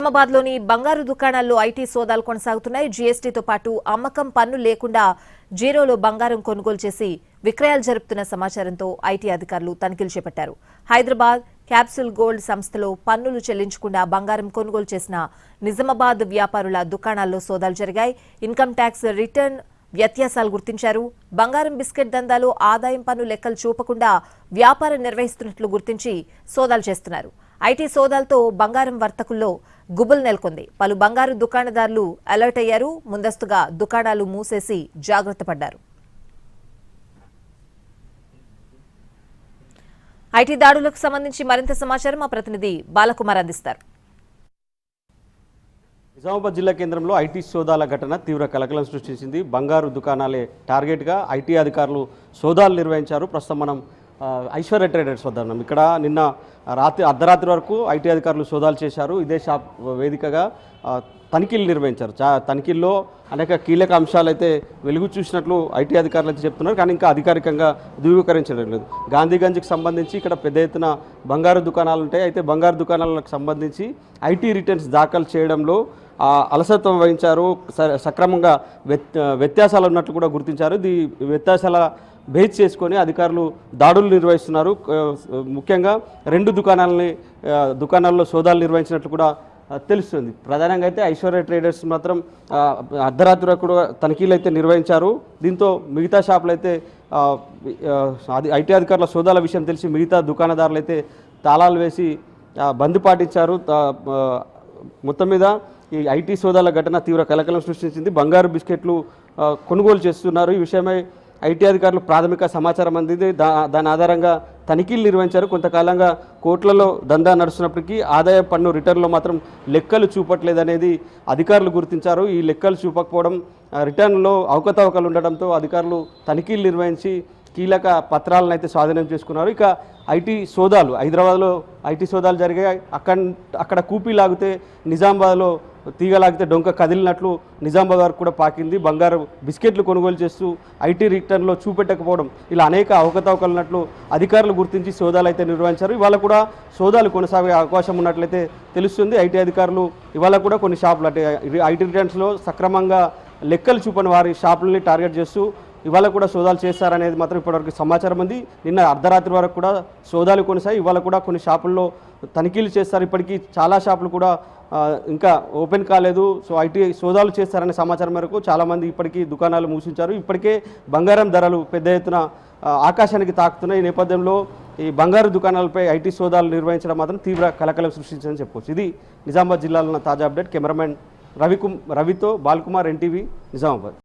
నిజామాబాద్లోని బంగారు దుకాణాల్లో ఐటీ సోదాలు కొనసాగుతున్నాయి. జీఎస్టీతో పాటు అమ్మకం పన్ను లేకుండా జీరోలో బంగారం కొనుగోలు చేసి విక్రయాలు జరుపుతున్న సమాచారంతో ఐటీ అధికారులు తనిఖీలు చేపట్టారు. హైదరాబాద్ క్యాప్సూల్ గోల్డ్ సంస్థలో పన్నులు చెల్లించకుండా బంగారం కొనుగోలు చేసిన నిజామాబాద్ వ్యాపారుల దుకాణాల్లో సోదాలు జరిగాయి. ఇన్కమ్ ట్యాక్స్ రిటర్న్ వ్యత్యాసాలు గుర్తించారు. బంగారం బిస్కెట్ దందాలో ఆదాయం పన్ను లెక్కలు చూపకుండా వ్యాపారం నిర్వహిస్తున్నట్లు గుర్తించి సోదాలు చేస్తున్నారు. ఐటీ సోదాలతో బంగారం వర్తకుల్లో గుబులు నెలకొంది. పలు బంగారు దుకాణదారులు అలర్ట్ అయ్యారు. ముందస్తుగా దుకాణాలు మూసేసి జాగ్రత్త పడ్డారు. ఐటీ దాడులకు సంబంధించి మరింత సమాచారం మా ప్రతినిధి బాలకుమార్ అందిస్తారు. నిజామాబాద్ జిల్లా కేంద్రంలో ఐటీ సోదాల ఘటన తీవ్ర కలకలం సృష్టించింది. బంగారు దుకాణాలే టార్గెట్గా ఐటీ అధికారులు సోదాలు నిర్వహించారు. ప్రస్తుతం మనం ఐశ్వర్య ట్రేడర్స్ వద్ద ఉన్నాం. ఇక్కడ నిన్న అర్ధరాత్రి వరకు ఐటీ అధికారులు సోదాలు చేశారు. ఇదే షాప్ వేదికగా తనిఖీలు నిర్వహించారు. తనిఖీల్లో అనేక కీలక అంశాలు అయితే వెలుగు చూసినట్లు ఐటీ అధికారులు అయితే చెప్తున్నారు. కానీ ఇంకా అధికారికంగా ధృవీకరించడం లేదు. గాంధీగంజ్కి సంబంధించి ఇక్కడ పెద్ద ఎత్తున బంగారు దుకాణాలు ఉంటాయి. అయితే బంగారు దుకాణాలకు సంబంధించి ఐటీ రిటర్న్స్ దాఖలు చేయడంలో అలసత్వం వహించారు. సక్రమంగా వ్యత్యాసాలు ఉన్నట్లు కూడా గుర్తించారు. ఈ వ్యత్యాసాల బేస్ చేసుకొని అధికారులు దాడులు నిర్వహిస్తున్నారు. ముఖ్యంగా 2 దుకాణాల్లో సోదాలు నిర్వహించినట్లు కూడా తెలుస్తుంది. ప్రధానంగా అయితే ఐశ్వర్య ట్రేడర్స్ మాత్రం అర్ధరాత్రి కూడా తనిఖీలు అయితే నిర్వహించారు. దీంతో మిగతా షాపులు అయితే ఐటీ అధికారుల సోదాల విషయం తెలిసి మిగతా దుకాణదారులు అయితే తాళాలు వేసి బంద్ పాటించారు. మొత్తం మీద ఈ ఐటీ సోదాల ఘటన తీవ్ర కలకలం సృష్టించింది. బంగారు బిస్కెట్లు కొనుగోలు చేస్తున్నారు. ఈ విషయమై ఐటీ అధికారులు ప్రాథమిక సమాచారం అందింది. దాని ఆధారంగా తనిఖీలు నిర్వహించారు. కొంతకాలంగా కోట్లలో దందా నడుస్తున్నప్పటికీ ఆదాయ పన్ను రిటర్న్లో మాత్రం లెక్కలు చూపట్లేదనేది అధికారులు గుర్తించారు. ఈ లెక్కలు చూపకపోవడం, రిటర్న్లో అవకతవకలు ఉండడంతో అధికారులు తనిఖీలు నిర్వహించి కీలక పత్రాలను అయితే స్వాధీనం చేసుకున్నారు. ఇక ఐటీ సోదాలు హైదరాబాద్లో ఐటీ సోదాలు జరిగాయి. అక్కడ కూపీ లాగితే నిజామాబాద్లో తీగలాగితే డొంక కదిలినట్లు నిజామాబాద్ వరకు కూడా పాకింది. బంగారు బిస్కెట్లు కొనుగోలు చేస్తూ ఐటీ రిటర్న్లో చూపెట్టకపోవడం, ఇలా అనేక అవకతవకలు ఉన్నట్లు అధికారులు గుర్తించి సోదాలు అయితే నిర్వహించారు. ఇవాళ కూడా సోదాలు కొనసాగే అవకాశం ఉన్నట్లయితే తెలుస్తుంది. ఐటీ అధికారులు ఇవాళ కూడా కొన్ని షాపులు అంటే ఐటీ రిటర్న్స్లో సక్రమంగా లెక్కలు చూపని వారి షాపులని టార్గెట్ చేస్తూ ఇవాళ కూడా సోదాలు చేస్తారనేది మాత్రం ఇప్పటివరకు సమాచారం ఉంది. నిన్న అర్ధరాత్రి వరకు కూడా సోదాలు కొనసాగి ఇవాళ కూడా కొన్ని షాపుల్లో తనిఖీలు చేస్తారు. ఇప్పటికీ చాలా షాపులు కూడా ఇంకా ఓపెన్ కాలేదు. సో ఐటీ సోదాలు చేస్తారనే సమాచారం మేరకు చాలామంది ఇప్పటికీ దుకాణాలు మూసించారు. ఇప్పటికే బంగారం ధరలు పెద్ద ఎత్తున ఆకాశానికి తాకుతున్నాయి. ఈ నేపథ్యంలో ఈ బంగారు దుకాణాలపై ఐటీ సోదాలు నిర్వహించడం మాత్రం తీవ్ర కలకలం సృష్టించిందని చెప్పవచ్చు. ఇది నిజామాబాద్ జిల్లాలో ఉన్న తాజా అప్డేట్. కెమెరామెన్ రవితో బాలకుమార్, NTV, నిజామాబాద్.